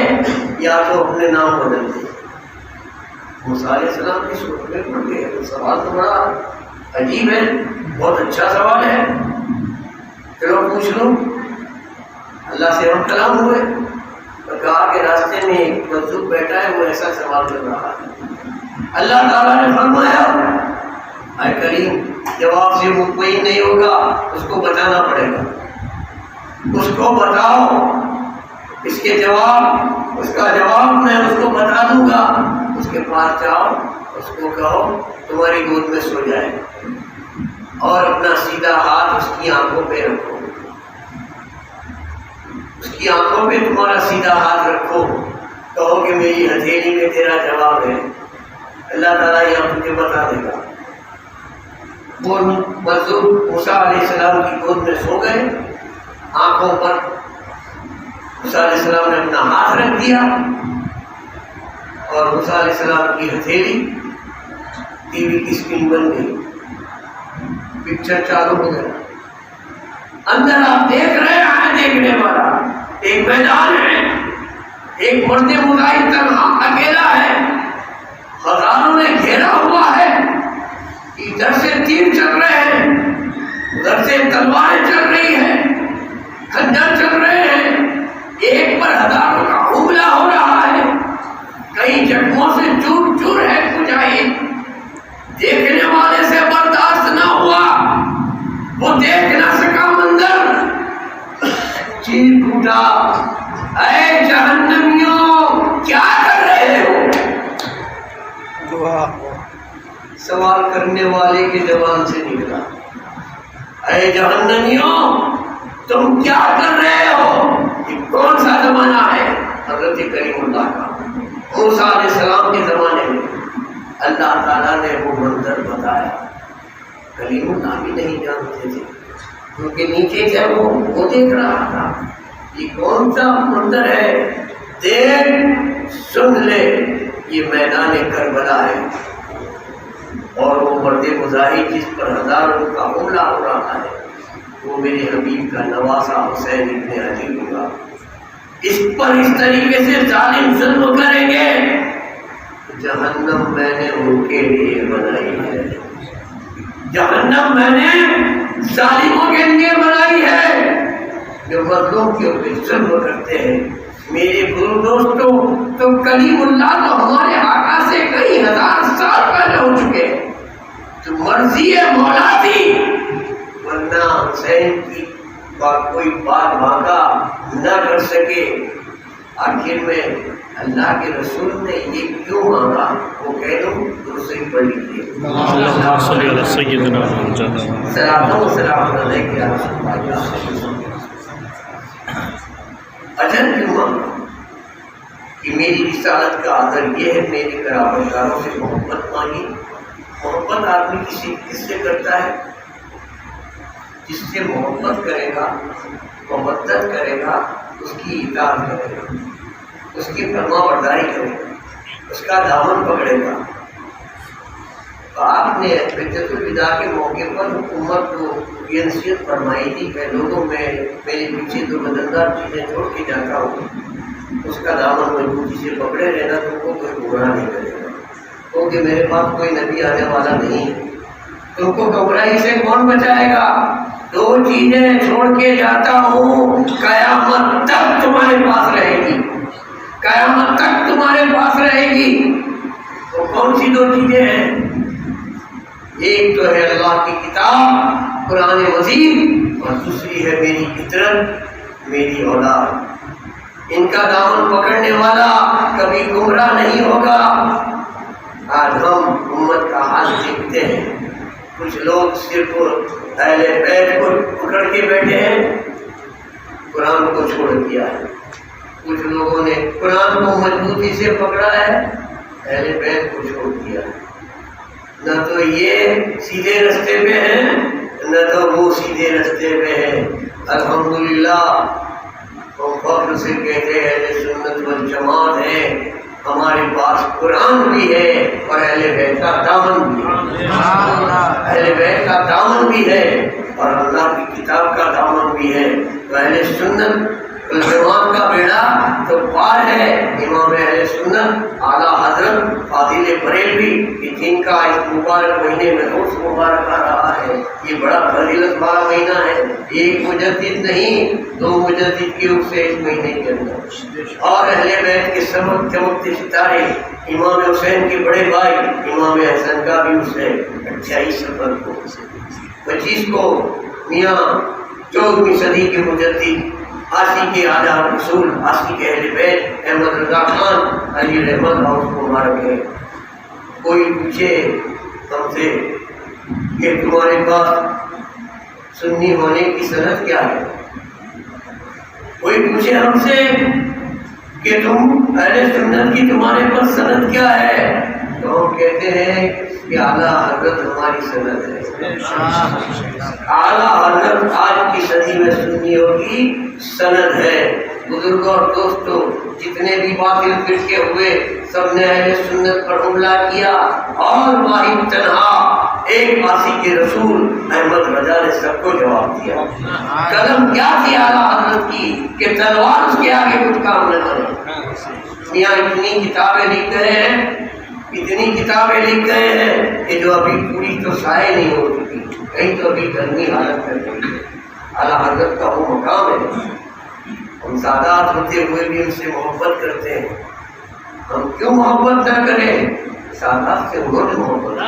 یا تو اپنے نام بدل دے۔ موسیٰ علیہ السلام کی صورت میں پڑھ گئے۔ سوال تو بڑا عجیب ہے، بہت اچھا سوال ہے، چلو پوچھ لو۔ اللہ سے ہم کلام ہوئے اور کہا کہ راستے میں ایک مجذوب بیٹھا ہے، وہ ایسا سوال کر رہا ہے۔ اللہ تعالیٰ نے فرمایا اے کریم، جواب سے مطمئن نہیں ہوگا، اس کو بتانا پڑے گا، اس کو بتاؤ، اس کے جواب، اس کا جواب میں اس کو بتا دوں گا۔ اس کے پاس جاؤ، اس کو کہو تمہاری گود میں سو جائے اور اپنا سیدھا ہاتھ اس کی آنکھوں پہ رکھو، اس کی آنکھوں پہ تمہارا سیدھا ہاتھ رکھو، کہو کہ میری ہتھیلی میں تیرا جواب ہے۔ اللہ تعالیٰ یہاں تجھے بتا دے گا۔ وہ مجذوب موسیٰ علیہ السلام کی گود میں سو گئے، آنکھوں پر موسیٰ علیہ السلام نے اپنا ہاتھ رکھ دیا اور موسیٰ علیہ السلام کی ہتھیلی ٹی وی کی اسکرین بن گئی، پکچر چالو ہو گیا۔ اندر آپ دیکھ رہے ہیں، دیکھنے والا ایک میدان ہے، ایک مرد مجاہد تنہا اکیلا ہے، ہزاروں نے گھیرا ہوا ہے، ادھر سے تیر چل رہے ہیں، ادھر سے تلواریں چل رہی ہیں، خنجر چل رہے ہیں، ایک پر ہزاروں کا حملہ ہو رہا ہے، کئی جگہوں سے چور چور ہے مجاہد۔ دیکھنے والے سے برداشت نہ ہوا، وہ دیکھ نہ سکا منظر، چیخ اٹھا اے جہنمیوں کیا کر رہے ہو؟ سوال کرنے والے کی زبان سے نکلا اے جہنمیوں تم کیا کر رہے ہو؟ یہ کون سا زمانہ ہے؟ حضرت کریم اللہ کا، موسیٰ علیہ السلام کے زمانے میں اللہ تعالیٰ نے وہ منظر بتایا۔ کریم اللہ بھی نہیں جانتے تھے کیونکہ نیچے سے وہ دیکھ رہا تھا، یہ کون سا منظر ہے؟ دیکھ سن لے، یہ میدان کربلا ہے اور وہ مرد مجاہد جس پر ہزاروں کا حملہ ہو رہا ہے وہ میرے حبیب کا نواسا حسین ابن علی ہوگا۔ اس پر اس طریقے سے ظالم ظلم کریں گے، جہنم میں نے ان کے لیے بنائی ہے، جہنم میں نے ظالموں کے لیے بنائی ہے جو مظلوم کے اوپر ظلم کرتے ہیں۔ میرے گرو دوستوں، تو کلیم اللہ تو ہمارے آقا سے کئی ہزار سال پہلے ہو چکے، تو مرضی مولا تھی، ورنہ حسین کی کوئی بات بھاگا نہ کر سکے۔ آخر میں اللہ کے رسول نے یہ کیوں مانگا وہ کہہ دوں تو اسے پڑھ لیجیے۔
اللہم صلی علی سیدنا محمد۔
سلام علیکم یا رسول اللہ۔ اجر کیوں مانگا کہ میری رسالت کا اثر یہ ہے، میرے قرابت داروں سے محبت مانگی۔ محبت آدمی کس سے کرتا ہے؟ جس سے محبت کرے گا، مودت کرے گا، اس کی اطاعت کرے گا، اس کی فرما برداری کرے گا، اس کا دامن پکڑے گا۔ تو آپ نے حجۃ الوداع کے موقع پر حکومت کو یہ نصیحت فرمائی تھی کہ لوگوں میں میرے پیچھے جو بدلدار چیزیں چھوڑ کے جاتا ہوں اس کا دامن مضبوطی سے پکڑے رہنا، تم کو کوئی گمراہ نہیں کرے گا، کیونکہ میرے پاس کوئی نبی آنے والا نہیں ہے۔ تم کو گمراہی سے کون بچائے گا؟ دو چیزیں چھوڑ کے جاتا ہوں، قیامت تک تمہارے پاس رہے گی، قیامت تک تمہارے پاس رہے گی۔ تو کون سی دو چیزیں ہیں؟ ایک تو ہے اللہ کی کتاب قرآن مجید، اور دوسری ہے میری فطرت، میری اولاد۔ ان کا دامن پکڑنے والا کبھی گمراہ نہیں ہوگا۔ آج ہم امت کا حال دیکھتے ہیں، کچھ لوگ صرف اہل بیت کو پکڑ کے بیٹھے ہیں، قرآن کو چھوڑ دیا ہے۔ کچھ لوگوں نے قرآن کو مضبوطی سے پکڑا ہے، اہل بیت کو چھوڑ دیا ہے۔ نہ تو یہ سیدھے رستے پہ ہیں، نہ تو وہ سیدھے رستے پہ ہیں۔ الحمدللہ ہم فخر سے کہتے ہیں اہل سنت والجماعت ہے، ہمارے پاس قرآن بھی ہے اور اہل بیت کا دامن بھی ہے، اہل بیت کا دامن بھی ہے اور اللہ کی کتاب کا دامن بھی ہے۔ تو اہل سنت والجماعت کا بیڑا تو پار ہے۔ امام اہل سنت اعلیٰ حضرت فاضل بریلوی، جن کا اس مبارک مہینے میں روز مبارک آ رہا ہے، یہ بڑا فضیلت والا مہینہ ہے۔ ایک مجدد نہیں، دو مجدد کے عرص سے اس مہینے کے اندر، اور اہل بیت کے سبق چمکتے ستارے، امام حسین کے بڑے بھائی امام حسن کا بھی عرص ہے 28 صفر کو، 25 کو میاں 14ویں صدی کے مجدد عاشق اعلیٰ رسول، عاشق اہل بیت احمد رضا خان علی رحمت اور اس کو مبارک ہے۔ کوئی پوچھے ہم سے کہ تمہارے پاس سنی ہونے کی سند کیا ہے، کوئی پوچھے ہم سے کہ تم اہل سنت کی تمہارے پاس سند کیا ہے، تو ہم کہتے ہیں کہ اعلیٰ حضرت ہماری سند ہے۔ اعلیٰ حضرت آج کی صدی میں سنیوں کی سند ہے۔ بزرگوں اور دوستوں، جتنے بھی باطل فرقے ہوئے سب نے اہل سنت پر حملہ کیا، اور واحد تنہا ایک عاشق رسول احمد رضا نے سب کو جواب دیا۔ قلم کیا تھی اعلیٰ حضرت کی کہ تلوار اس کے آگے کچھ کام نہ کرے۔ یہاں اتنی کتابیں لکھ گئے ہیں، اتنی کتابیں لکھ گئے ہیں کہ جو ابھی پوری تو شائع نہیں ہو چکی، کہیں تو ابھی گرمی حالت میں رہی ہے۔ اعلیٰ حضرت کا وہ مقام ہے، ہم سادات ہوتے ہوئے بھی ان سے محبت کرتے ہیں۔ ہم کیوں محبت نہ کریں؟ سادات سے انہوں نے محبت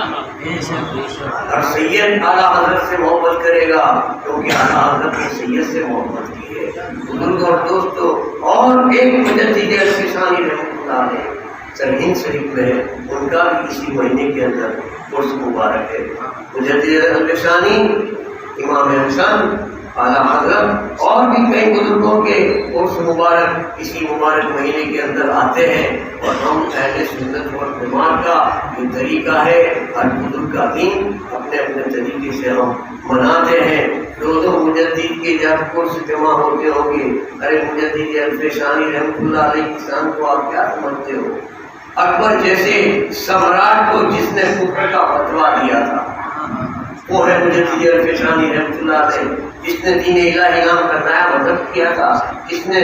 اور سید اعلیٰ حضرت سے محبت کرے گا کیونکہ اعلیٰ حضرت نے سید سے محبت کی ہے۔ بزرگ اور دوستوں، اور ایک مجدد الفسانی رحمۃ اللہ علیہ سرہند شریف میں ہے، ان کا بھی اسی مہینے کے اندر عرس مبارک ہے۔ مجدد الفسانی، امام حسن، اعلیٰ حضرت اور بھی کئی بزرگوں کے عرس مبارک اسی مبارک مہینے کے اندر آتے ہیں، اور ہم اہل سنت والجماعت کا یہ طریقہ ہے، ہر بزرگ کا دین اپنے اپنے طریقے سے ہم مناتے ہیں۔ دو مجدد کے جب عرس جمع ہوتے ہوں گے، ارے مجدد الفسانی رحمۃ اللہ علیہ کی شان کو آپ کیا سمجھتے ہو؟ اکبر جیسے سمراٹ کو جس نے کفر کا فتویٰ دیا تھا وہ ہے مجدد الفسانی رحمۃ اللہ علیہ، جس نے دین الہی نام کا نیا مذہب کیا تھا، جس نے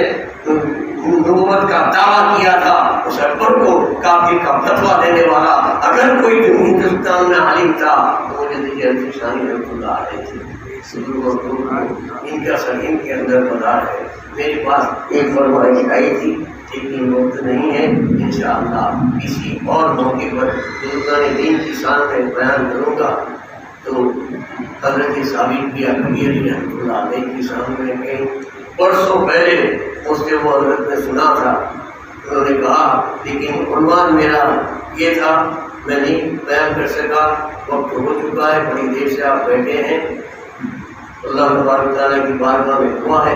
نبوت کا دعویٰ کیا تھا، اس اکبر کو کافر کا فتویٰ دینے والا اگر کوئی ہندوستان میں عالم تھا تو مجدد الفسانی رحمۃ اللہ علیہ تھے۔ ان کا سرہند کے اندر بازار ہے۔ میرے پاس ایک فرمائش آئی تھی لیکن وقت نہیں ہے، انشاءاللہ کسی اور موقع پر بزرگان دین کی شان میں بیان کروں گا۔ تو حضرت ثابت بن قیس رحمۃ اللہ علیہ کی شان میں کہیں برسوں پہلے مجھ سے وہ حضرت نے سنا تھا، انہوں نے کہا لیکن عنوان میرا یہ تھا، میں نہیں بیان کر سکا، وقت ہو چکا ہے، بڑی دیر سے آپ بیٹھے ہیں۔ اللہ تبارک تعالیٰ کی بارگاہ میں دعا ہے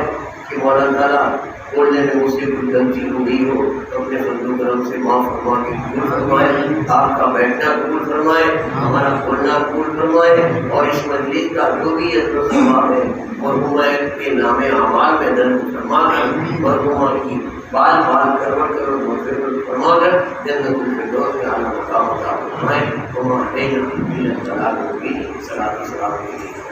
کہ مولانا تعالیٰ بولنے میں مجھ سے کوئی غلطی ہو گئی ہو تو اپنے فضل و کرم سے معاف فرما کے قبول فرمائے، آپ کا بیٹھنا قبول فرمائے، ہمارا بولنا قبول فرمائے، اور اس مجلس کا جو بھی ثواب ہے مرحومہ کے نام اعمال میں درج فرما کر مرحومہ کی بال بال کروڑ کروڑ مغفرت فرما کر جنت الفردوس میں اعلیٰ مقام عطا فرمائے۔ وما علینا الا البلاغ المبین۔ صلاۃ و سلام علیہ۔